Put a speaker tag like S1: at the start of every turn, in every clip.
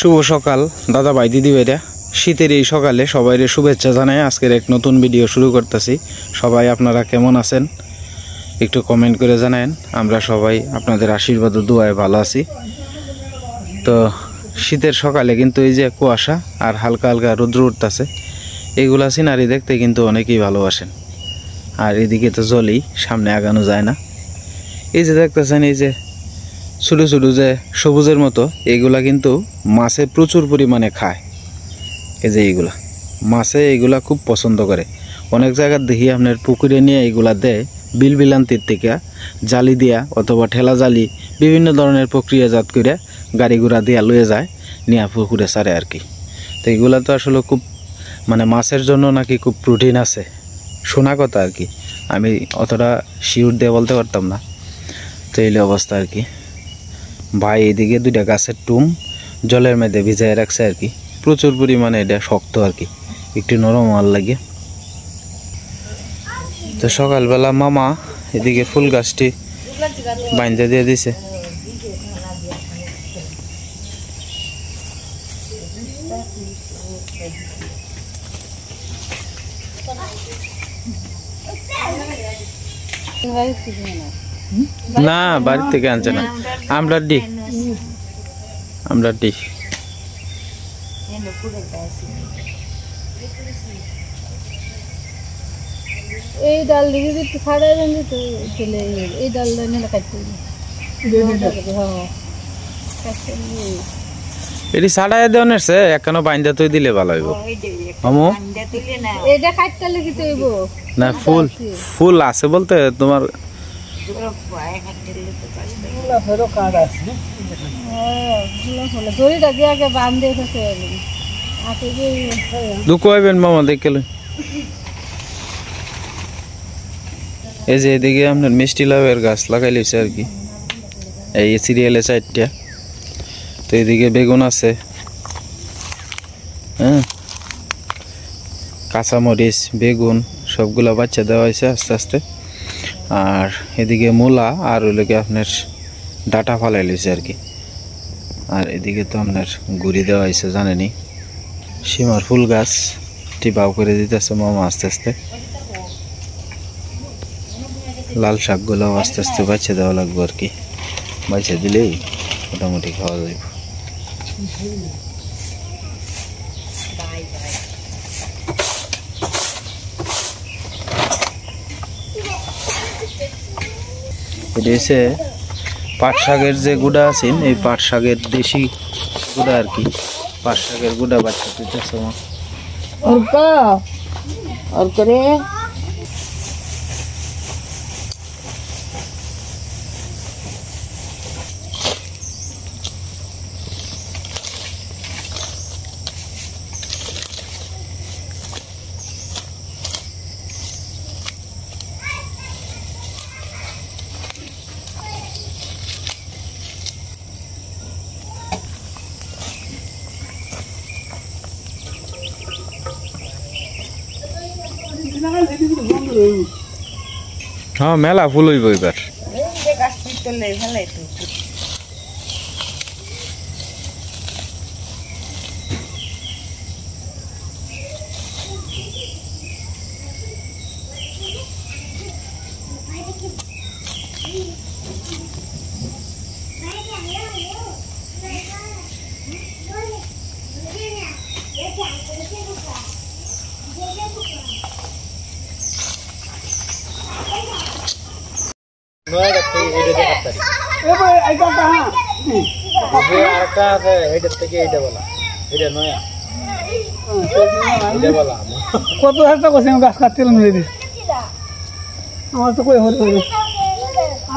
S1: শুভ সকাল দাদা ভাই দিদি ভাইরা, শীতের এই সকালে সবাইকে শুভেচ্ছা জানাই। আজকের এক নতুন ভিডিও শুরু করতেছি। সবাই আপনারা কেমন আছেন একটু কমেন্ট করে জানান। আমরা সবাই আপনাদের আশীর্বাদ ও দোয়ায় ভালো আছি। তো শীতের সকালে কিন্তু এই যে কুয়াশা আর হালকা হালকা রৌদ্র উঠতেছে, এইগুলা সিনারি দেখতে কিন্তু অনেকেই ভালোবাসেন। আর এদিকে তো জলই, সামনে আগানো যায় না। এই যে দেখতেছেন এই যে ছোটো ছোটো যে সবুজের মতো, এইগুলা কিন্তু মাছে প্রচুর পরিমাণে খায়। এই যে এইগুলা মাছে এইগুলা খুব পছন্দ করে। অনেক জায়গার দেখি আপনার পুকুরে নিয়ে এইগুলা দেয় বিল বিলান্তির থেকে জালি দিয়া অথবা ঠেলা জালি বিভিন্ন ধরনের প্রক্রিয়াজাত করে গাড়ি ঘোড়া দিয়া লয়ে যায়, নিয়ে পুকুরে ছাড়ে আর কি। তো এইগুলা তো আসলে খুব মানে মাছের জন্য নাকি খুব প্রোটিন আছে, শোনা কথা আর কি। আমি অতটা শিওর দিয়ে বলতে পারতাম না। তো এই অবস্থা আর কি। ভাই এদিকে দুইটা গাছের টুম জলের মধ্যে ভিজায় রাখছে আর কি। প্রচুর পরিমাণে এটা শক্ত আর কি, একটু নরম আর লাগে। তো সকালবেলা মামা এদিকে ফুল গাছটি বাইন্ধে দিয়ে দিছে। না বাড়ি থেকে আনছে না, আমরা ডি
S2: এই ডাল দিকে একটু ছাড়াই দেন তো চলে এই ডাল নিয়ে কাটতে
S1: এটি ছাড়াই দেওয়ার সে এখনো বাইন্দা তুই দিলে ভালো হইব।
S2: এটা কাটতে লেগে তো হইব
S1: না, ফুল ফুল আছে বলতে তোমার
S2: দড়িটা দিয়ে আগে বান্ধে
S1: দুঃখ হইবেন মামা দেখলে। এই যে এদিকে আপনার মিষ্টি লাউয়ের গাছ লাগাই লিছে আর কি, এই সিরিয়ালে 4টা। তো এদিকে বেগুন আছে, হ্যাঁ, কাঁচামরিচ বেগুন সবগুলা বাচ্চা দেওয়া হয়েছে আস্তে আস্তে। আর এদিকে মূলা আর ওইদিকে আপনার ডাটা ফালাই লিছে আর কি। আর এদিকে তো আপনার গুড়ি দেওয়া হয়েছে জানেনি। সীমার ফুল গাছ টিপাও করে দিতেছে মামা আস্তে আস্তে। লাল শাকগুলো আস্তে আস্তে বাচ্চা দেওয়া লাগবে আর কি, বাচ্চা দিলেই মোটামুটি খাওয়া যাবে। এটা হচ্ছে পাট শাকের যে গুঁড়া আছেন, এই পাট শাকের দেশি গুঁড়া আর কি। পাট শাকের গুঁড়া বাচ্চা দিতেছে হ্যাঁ, মেলা ফুল হইব এবার।
S3: কত হাজার করছে গাছ কাটতে আমার তো কই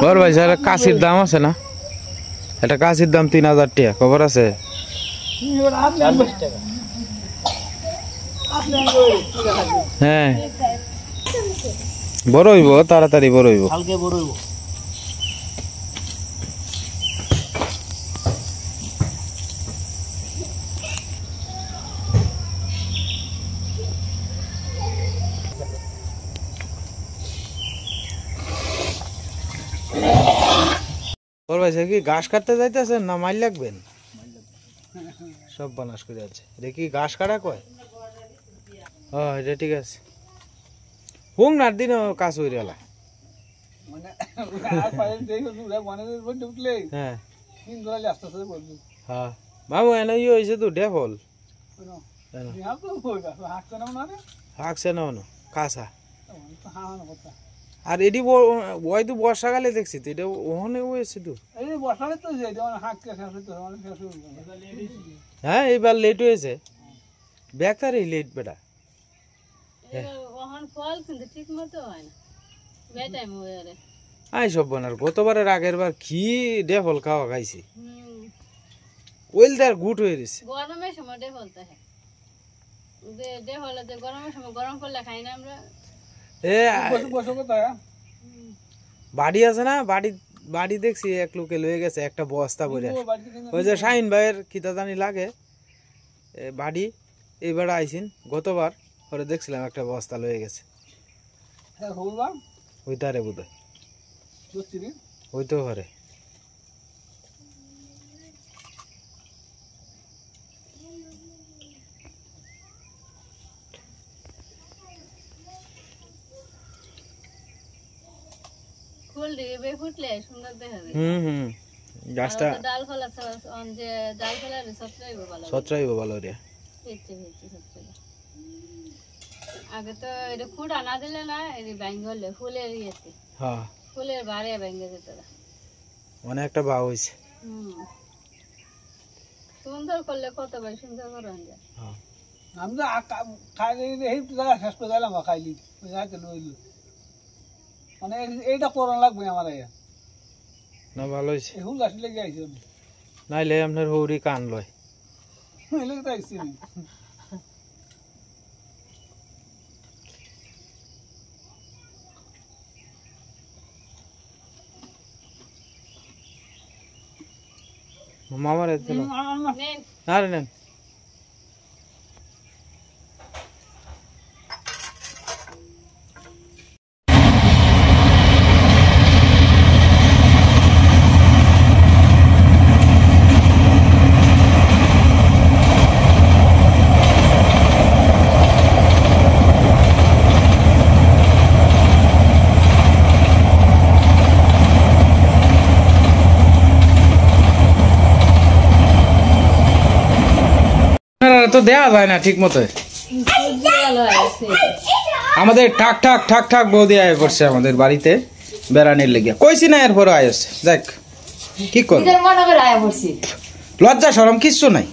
S1: বড় ভাই স্যার, কাশির দাম আছে না? এটা কাশির দাম 3000 টাকা, খবর আছে? হ্যাঁ, বড় হইব, তাড়াতাড়ি বড় হইব। বড় ভাই কি ঘাস কাটতে যাইতেছেন না মাইল লাগবেন? সব বানাস করে আছে। এটা কি ঘাস কাটা কয়? ও এটা ঠিক আছে। হুং নার দিন কাজ হয়ে গেল। হ্যাঁ হ্যাঁ মামু এনে ইয়ে হয়েছে তো ডেফল হাঁকছে না কাঁচা। আর এটি ওই তো বর্ষাকালে দেখছি তো এটা ওখানে হয়েছে তো। হ্যাঁ এইবার লেট হয়েছে বেকারই লেট বেটা। আই সব বানার গতবারের আগের বার কি ডেফল খাওয়া খাইছি ওইলদার গুট হয়ে গেছে।
S2: গরমের সময় ডেফলটা হ্যাঁ ডেফলতে গরমের সময় গরম করলে খাই না আমরা।
S1: এ বাড়ি আছে না বাড়ি বাড়ি দেখছি এক লোকে লয়ে গেছে একটা বস্তা ভরে। ওই যে শাহিন ভাইয়ের কিতা জানি লাগে বাড়ি এইবার আইসিন গতবার পরে দেখছিলাম একটা বস্তা লয়ে গেছে। ওইটারে বোধ হয় ওইতেও পারে। গাছটা সত্রাইব ভালো রে।
S2: আগে তো এটা ফুট আনা দিলে না এই ব্যাঙ্গ হলে ফুলের ইয়েতে
S1: হ্যাঁ
S2: ফুলের বাড়ে ব্যাঙ্গে যেত
S1: অনেকটা ভাব হয়েছে।
S2: সুন্দর করলে কত ভাই সুন্দর করেন যায়।
S3: আমি তো খাইলে এই জায়গা শেষ করে দিলাম খাইলি মানে এইটা করন লাগবে আমার
S1: না ভালো হয়েছে।
S3: হুল গাছ লেগে আইছে
S1: নাইলে আপনার হৌরি কান লয়
S3: তো আইছি
S1: মামার আরে নেন তো দেয়া যায় না ঠিক মতো। আমাদের ঠাক ঠাক ঠাক ঠাক বৌদি আয় করছে আমাদের বাড়িতে বেড়ানির লেগে কইছি না এরপর আয় আসছে যাক কি করব লজ্জা শরম কিচ্ছু নাই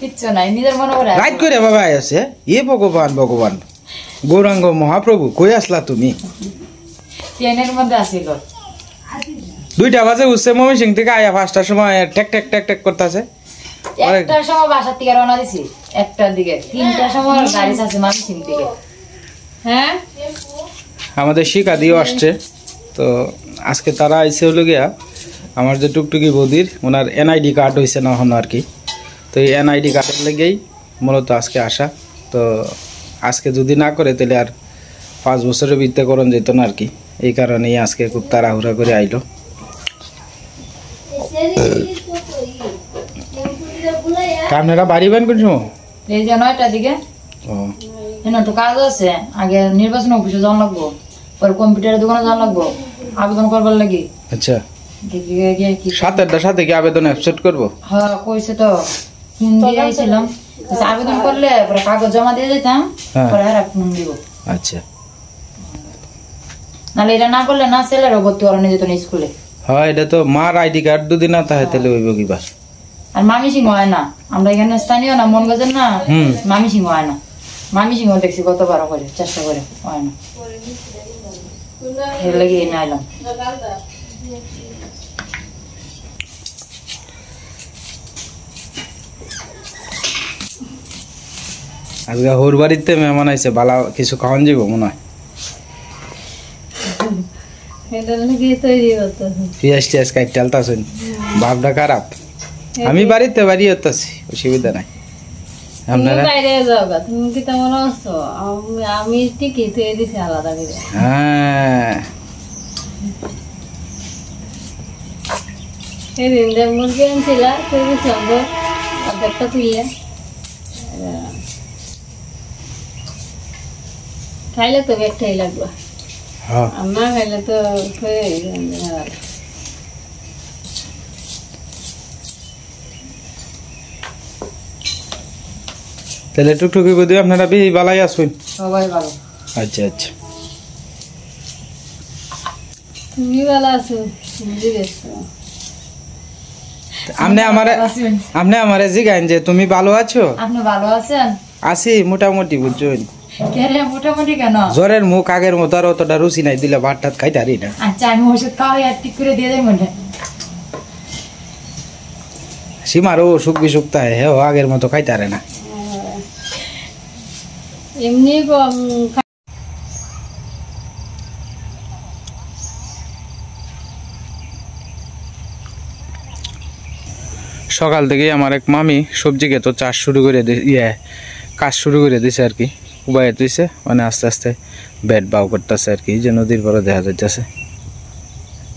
S1: রাইট করে বাবা আয় আছে এ ভগবান ভগবান গৌরাঙ্গ মহাপ্রভু কই আসলা তুমি? দুইটা বাজে উঠছে ময়মনসিং থেকে আয়া 5টার সময় ঠেক ঠেক ঠেক ঠেক করতেছে।
S4: একটার সময় বাসার থেকে রওনা দিছি একটার দিকে 3টার সময় গাড়ি আছে ময়মনসিং থেকে। হ্যাঁ
S1: আমাদের শিকা দিয়েও আসছে তো আজকে তারা আইসে হলো গিয়া আমার যে টুকটুকি বৌদির ওনার এনআইডি কার্ড হয়েছে না হন আর কি। তো এই এনআইডি কার্ডের লেগেই মূলত আজকে আসা। তো আজকে যদি না করে তাহলে আর 5 বছরের ভিত্তে করণ যেত না আর কি। এই কারণেই আজকে খুব তাড়াহুড়া করে আইলো। আপনারা বাড়ি বেন কোন সময়?
S4: এই যে 9টার দিকে।
S1: ও
S4: এনে তো কাজ আছে আগে নির্বাচন অফিসে যাওয়া লাগবো পরে কম্পিউটারের দোকানে যাওয়া লাগবো আবেদন করবার লাগি।
S1: আচ্ছা 7টার সাথে কি আবেদন অ্যাকসেপ্ট করবো?
S4: হ্যাঁ কইছে তো হিন্দি আইছিলাম আবেদন করলে পরে কাগজ জমা দিয়ে যেতাম পরে আর ফোন দিব।
S1: আচ্ছা
S4: নালে এটা না করলে না ছেলেরও ভর্তি করানো যেত না স্কুলে।
S1: হ্যাঁ এটা তো মার আইডি কার্ড যদি না থাকে তাহলে হইব কিবা।
S4: আর মামি সিংহ হয় না আমরা এখানে স্থানীয় না মনগঞ্জের না মামি সিংহ হয় না। মামি সিংহ দেখছি কতবার করে চেষ্টা করে হয় না এর লাগে না এলাম।
S1: আজকে হোর বাড়িতে মেহমান আইছে বালা কিছু খাওয়ান যাব মনে হয়। পিঁয়াজ টিয়াজ কাটতে আলতাছেন ভাবটা খারাপ। আমি বাড়িতে বাড়ি হতাছি অসুবিধা নাই। আপনারা
S2: বাইরে যাওগা তুমি কি তেমন আছো? আমি ঠিকই তুই দিছি আলাদা করে।
S1: হ্যাঁ
S2: এই দিন যে মুরগি আনছিলা তুই দিছিলাম তো অর্ধেকটা তুইয়া খাইলে তো একটাই লাগবে,
S1: হ্যাঁ
S2: আর না খাইলে তো হয়ে যাবে।
S1: তাহলে টুকটুকি বুঝি আপনারা বেশি বালাই আসুন।
S4: সবাই ভালো।
S1: আচ্ছা আচ্ছা,
S2: তুমি ভালো আছো? বুঝে গেছো।
S1: আপনি আমারে জিগাইন যে তুমি ভালো আছো?
S4: আপনি ভালো আছেন?
S1: আছি মোটামুটি, বুঝছেন।
S4: কে রে মোটামুটি কেন?
S1: জ্বরের মুখ আগের মতো আর অতটা রুচি নাই, দিলে ভাত টাত খাইতে পারি না।
S4: আচ্ছা আমি ওষুধ খাওয়াই আর ঠিক করে দিয়ে দেয় মনে।
S1: সীমারও অসুখ বিসুখ তাই হে আগের মতো খাইতে পারে না।
S2: এমনি
S1: সকাল থেকেই আমার এক মামি সবজি খেতো চাষ শুরু করে কাজ শুরু করে দিছে আর কি, উবাই দিছে, মানে আস্তে আস্তে বেড বাউ করতেছে আর কি, যে নদীর পরে দেখা যাচ্ছে।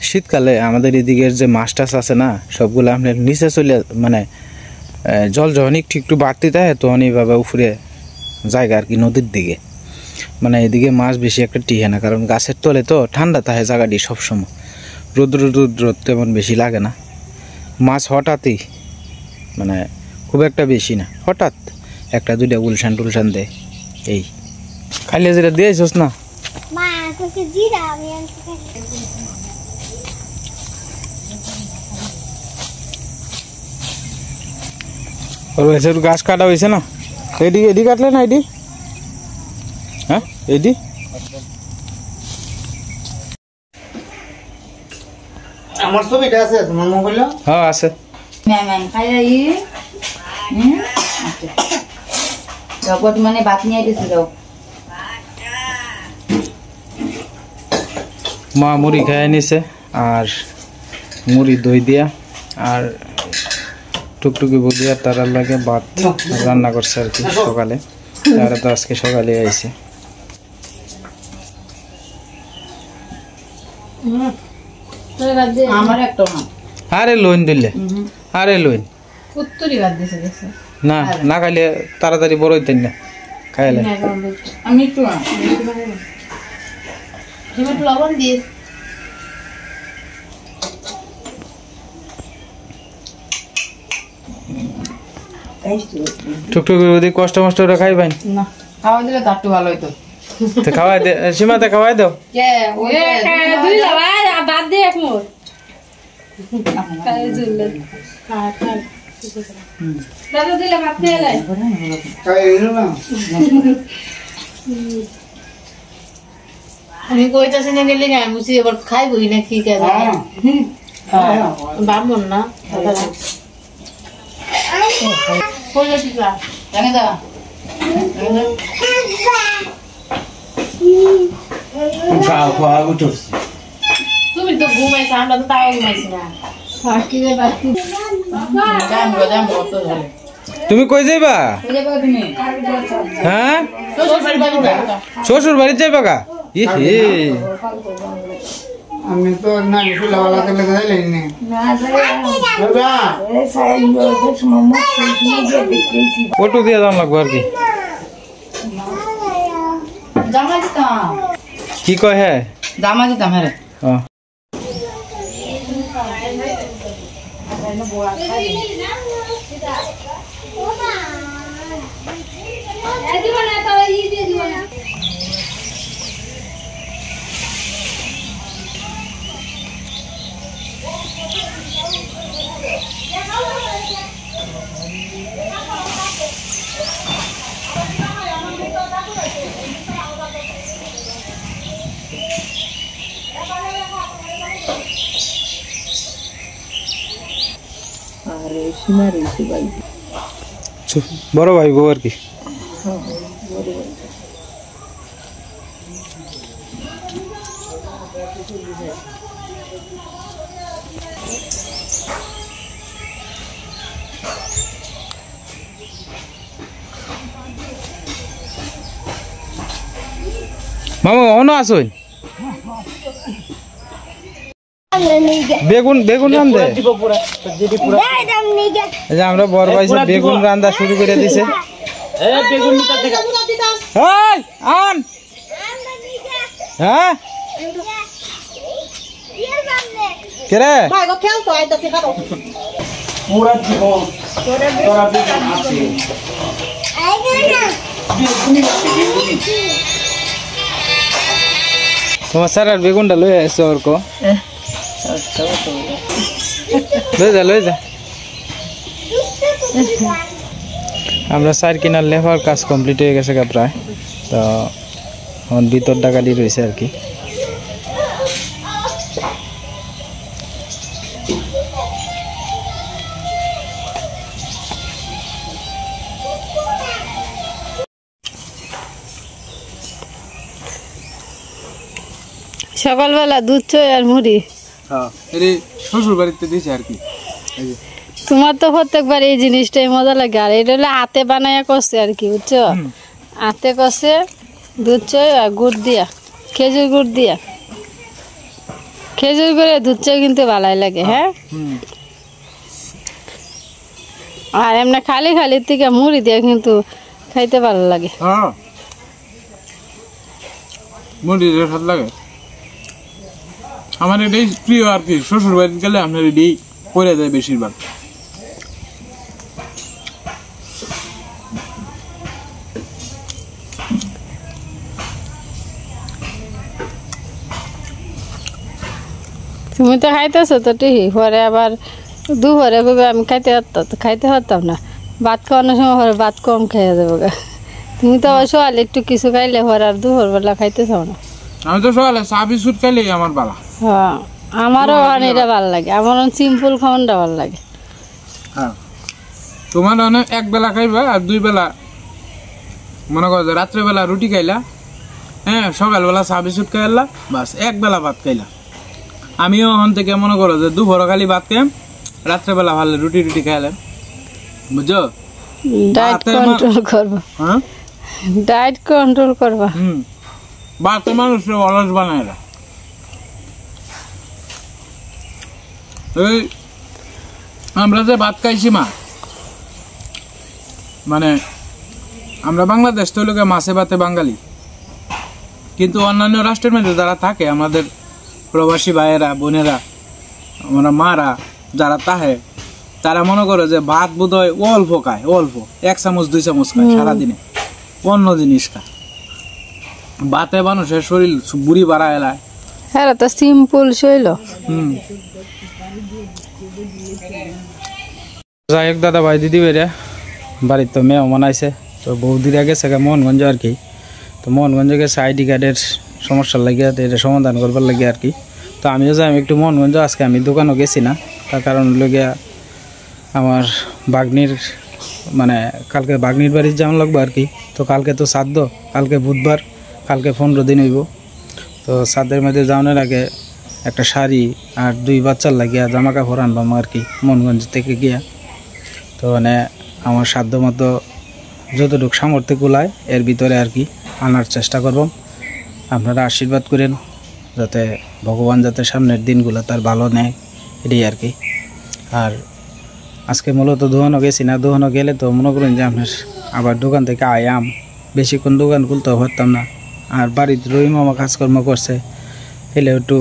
S1: শীতকালে আমাদের এদিকের যে মাছ টাছ আছে না, সবগুলো আপনার নিচে চলে, মানে জল যখন একটু একটু বাড়তি থাকে তখন এইভাবে উপরে জায়গা আর কি নদীর দিকে, মানে এদিকে মাছ বেশি একটা টিকে না, কারণ গাছের তলে তো ঠান্ডা থাকে জায়গাটি সবসময়, রৌদ্র তেমন বেশি লাগে না। মাছ হঠাৎই, মানে খুব একটা বেশি না, হঠাৎ একটা দুইটা গুলশান টুলশান দেয়। এই খাইলে যেটা দিয়েছিস না, গাছ কাটা হয়েছে না, এডি কাটলে না, এডি হ্যাঁ এডি
S3: আমার ছবিটা আছে তোমার মোবাইলে?
S1: হ্যাঁ আছে।
S4: মানে ভাত নিয়ে গেছিল
S1: মা মুড়ি খেয়ে নিছে, আর মুড়ি দই দিয়া আর টুকটুকি বুঝিয়া তার লাগে ভাত রান্না করছে আর কি সকালে, তারা তো আজকে সকালে আইছে।
S4: আমার একটা না।
S1: আরে লোন দিলে, আরে লোন
S2: উত্তরই বাদ দিছে দেখছো।
S1: না, না খাইলে তাড়াতাড়ি বড় হইতেন না, খাইলে
S4: আমি একটু না।
S2: তুমি একটু লবণ দিয়ে
S1: টুকটুকি যদি কষ্ট মষ্ট করে খাইবেন
S4: না, খাওয়া দিলে তার একটু ভালো হইতো।
S1: তো খাওয়াই দে, সীমাতে খাওয়াই দাও।
S4: কে ওই
S2: দুই যাবা বাদ দিয়ে এক মোর কাই জুললে দাদা দিলে ভাত দিয়ে লাই আমি কইতাছি না গেলে না মুসি এবার খাইবই না কি কে বামন না কইলে কি যা
S4: জানি দা
S2: তুমি তো ঘুমাইছ আমরা তো তাও ঘুমাইছি না ফাঁকি রে বাকি
S1: তুমি কই যাইবা?
S4: তুমি
S1: হ্যাঁ শ্বশুর বাড়ি যাইবা গা?
S3: আমি তো না ফুলাওয়ালা তেলে যাইলেন না
S1: অটো দিয়ে দাম লাগবো আর কি।
S4: জামা দিতাম,
S1: কি কয় হ্যাঁ
S4: জামা দিতাম। হ্যাঁ
S1: বড় ভাই বউ আর কি। মামা অন আসুন, বেগুন বেগুন রান্ধে এই যে আমরা বড় ভাই বেগুন রান্ধা শুরু করে দিছে এই, আন হ্যাঁ কে রে তোমার স্যার আর বেগুনটা লই আসছে ওর কো লই যা আমরা স্যার কিনার লেবার কাজ কমপ্লিট হয়ে গেছে প্রায় তো এখন ভিতর ডাকালি রয়েছে আর কি
S2: সকালবেলা দুধ চই আর মুড়ি।
S1: হ্যাঁ এই শ্বশুর বাড়িতে দিয়েছে আর কি
S2: তোমার তো প্রত্যেকবার এই জিনিসটাই মজা লাগে আর এটা হলে হাতে বানাইয়া করছে আর কি বুঝছো হাতে করছে দুধ চই আর গুড় দিয়া খেজুর গুড় দিয়া খেজুর করে দুধ চই কিন্তু ভালাই লাগে হ্যাঁ আর এমনি খালি খালি থেকে মুড়ি দিয়া কিন্তু খাইতে ভালো লাগে
S1: হ্যাঁ মুড়ি দিয়ে ভালো লাগে আমার এটাই প্রিয় আর কি শ্বশুর বাড়িতে গেলে আপনার এটাই করে দেয় বেশিরভাগ
S2: তুমি তো খাইতেছো তো ঠিকই পরে আবার দুপুরে কবে আমি খাইতে পারতাম না ভাত খাওয়ানোর সময় পরে ভাত কম খাইয়া দেবো গা তুমি তো আবার সকালে একটু কিছু খাইলে পরে আর দুপুরবেলা খাইতে চাও না
S1: আমি তো সকালে চা বিস্কুট খাইলেই আমার বালা
S2: হ্যাঁ আমারও এটা ভালো লাগে আমার সিম্পল খাওয়ানটা ভালো লাগে
S1: হ্যাঁ তোমার অনেক এক বেলা খাইবা আর দুই বেলা মনে করো রাত্রেবেলা রুটি খাইলা হ্যাঁ সকালবেলা চা বিস্কুট খাইলা বাস এক বেলা ভাত খাইলা আমিও ওখান থেকে মনে করো যে দুপুর খালি ভাত খাই রাত্রেবেলা ভালো রুটি রুটি খাইলাম বুঝছো
S2: ডায়েট কন্ট্রোল করবা
S1: হ্যাঁ
S2: ডায়েট কন্ট্রোল করবা
S1: ভাতে মানুষ অলস বানায় না এই আমরা যে ভাত খাইছি মা মানে আমরা বাংলাদেশ তো লোকে মাছে ভাতে বাঙালি কিন্তু অন্যান্য রাষ্ট্রের মধ্যে যারা থাকে আমাদের প্রবাসী ভাইয়েরা বোনেরা আমরা মারা যারা তাহে তারা মনে করে যে ভাত বোধ হয় অল্প খায় অল্প 1 চামচ 2 চামচ খায় সারাদিনে অন্য জিনিস খায় ভাতে মানুষের শরীর বুড়ি বাড়া এলায়
S2: হ্যাঁ তো সিম্পল শৈল
S1: যাই হোক দাদা ভাই দিদি বেরে বাড়ির তো মেহমান আইছে তো বৌদিরা গেছে মোহনগঞ্জ আর কি তো মোহনগঞ্জে গেছে আইডি কার্ডের সমস্যার লাগিয়ে এটা সমাধান করবার লাগে আর কি তো আমিও যাই আমি একটু মোহনগঞ্জ আজকে আমি দোকানও গেছি না তার কারণ লগিয়া আমার বাগনির মানে কালকে বাগনির বাড়ির যাওয়া লাগবে আর কি তো কালকে তো শ্রাদ্ধ কালকে বুধবার কালকে 15 দিন হইব তো শ্রাদ্ধের মধ্যে যাওয়ার আগে একটা শাড়ি আর 2 বাচ্চার লাগিয়া জামা কাপড় আনবাম আর কি মোহনগঞ্জ থেকে গিয়া তো মানে আমার সাধ্য মতো যতটুকু সামর্থ্য কুলায় এর ভিতরে আর কি আনার চেষ্টা করব আপনারা আশীর্বাদ করেন যাতে ভগবান যাতে সামনের দিনগুলো তার ভালো নেয় এটাই আর কি আর আজকে মূলত দোকানও গেছি না দোকানও গেলে তো মনে করেন যে আপনার আবার দোকান থেকে আয়াম বেশিক্ষণ দোকান খুলতেও পারতাম না আর বাড়িতে রহিম মামা কাজকর্ম করছে এলে একটু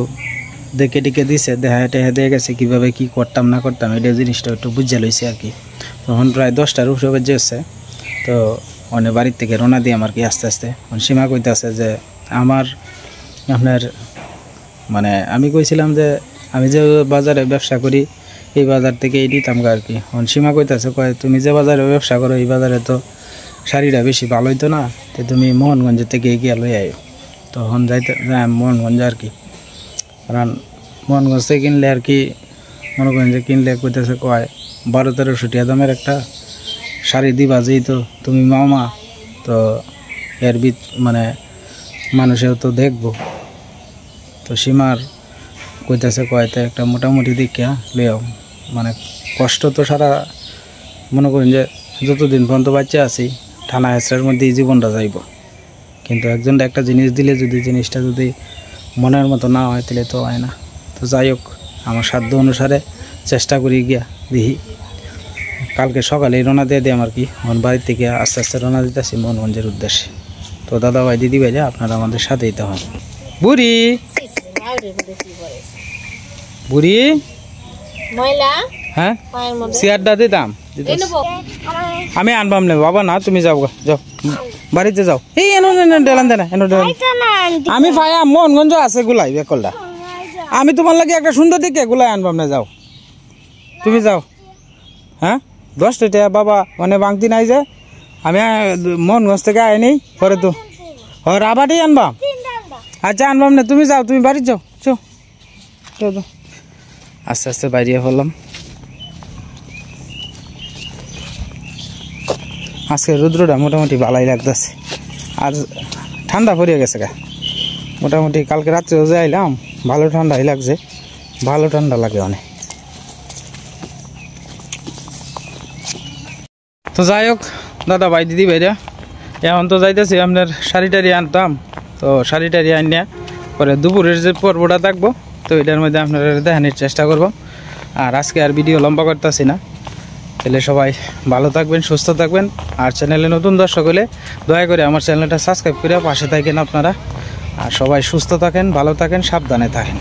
S1: দেখে টিকে দিছে দেখা টেহা দিয়ে গেছে কীভাবে কী করতাম না করতাম এটা জিনিসটা একটু বুঝে লইছে আর কি তখন প্রায় 10টার উপরে বেজে এসছে তো অনেক বাড়ির থেকে রওনা দিয়ে আমার কি আস্তে আস্তে সীমা কইতেছে যে আমার আপনার মানে আমি কইছিলাম যে আমি যে বাজারে ব্যবসা করি এই বাজার থেকে এই দিতাম আর কি সীমা কইতেছে কয় তুমি যে বাজারে ব্যবসা করো এই বাজারে তো শাড়িটা বেশি ভালো হইতো না তো তুমি মোহনগঞ্জ থেকে এগিয়ে লই আইও তখন যাইতে যাই মোহনগঞ্জ আর কি কারণ মোহনগঞ্জ থেকে কিনলে আর কি মনে করেন যে কিনলে কইতেছে কয় 1200-1300 টাকা দামের একটা শাড়ি দিবা যেই তো তুমি মামা তো এর মানে মানুষেও তো দেখবো তো সীমার কইতেছে কয়তে একটা মোটামুটি দেখিয়া লেও মানে কষ্ট তো সারা মনে করেন যে যতদিন পর্যন্ত বাচ্চা আছি ঠান্ডা হেঁচড়ার মধ্যেই জীবনটা যাইব কিন্তু একজনটা একটা জিনিস দিলে যদি জিনিসটা যদি মনের মতো না হয় তাহলে তো হয় না তো যাই হোক আমার সাধ্য অনুসারে চেষ্টা করি গিয়া দেখি। কালকে সকালে রওনা দিয়ে দিই আর কি, মন বাড়ির থেকে আস্তে আস্তে রওনা দিতেছি মোহনগঞ্জের উদ্দেশ্যে। তো দাদা ভাই দিদি ভাই আপনারা আমাদের সাথেই তো হন। বুড়ি বুড়ি হ্যাঁ চেয়ারটা দিতাম, আমি আনবাম না বাবা, না তুমি যাও যাও বাড়িতে যাও। এই ডেলান দেনা আমি পাইয়া মোহনগঞ্জ আছে গুলাই বেকলটা, আমি তোমার লাগে একটা সুন্দর দিকে গুলাই আনবাম না, যাও তুমি যাও। হ্যাঁ 10 টাকা বাবা মানে বাংতি নাই যে, আমি মোহনগঞ্জ থেকে আইনি পরে তো রাবারই আনবাম। আচ্ছা আনবাম না, তুমি যাও, তুমি বাড়ি যাও। চো আস্তে আস্তে বাইরে হলাম। আজকে রুদ্রটা মোটামুটি ভালোই লাগতেছে, আর ঠান্ডা পড়িয়ে গেছে গা মোটামুটি। কালকে রাত্রেও যে আইলাম ভালো ঠান্ডাই লাগছে, ভালো ঠান্ডা লাগে অনেক। তো যাই হোক দাদা ভাই দিদি ভাইরা, এখন তো যাইতেছি আপনার শাড়ি টাড়ি আনতাম, তো শাড়ি টাড়ি আনিয়া পরে দুপুরের যে পর্বটা থাকবো তো এটার মধ্যে আপনারা দেখানোর চেষ্টা করবো। আর আজকে আর ভিডিও লম্বা করতেছি না, তাহলে সবাই ভালো থাকবেন, সুস্থ থাকবেন। আর চ্যানেলে নতুন দর্শক হলে দয়া করে আমার চ্যানেলটা সাবস্ক্রাইব করে পাশে থাকেন আপনারা। আর সবাই সুস্থ থাকেন, ভালো থাকেন, সাবধানে থাকেন।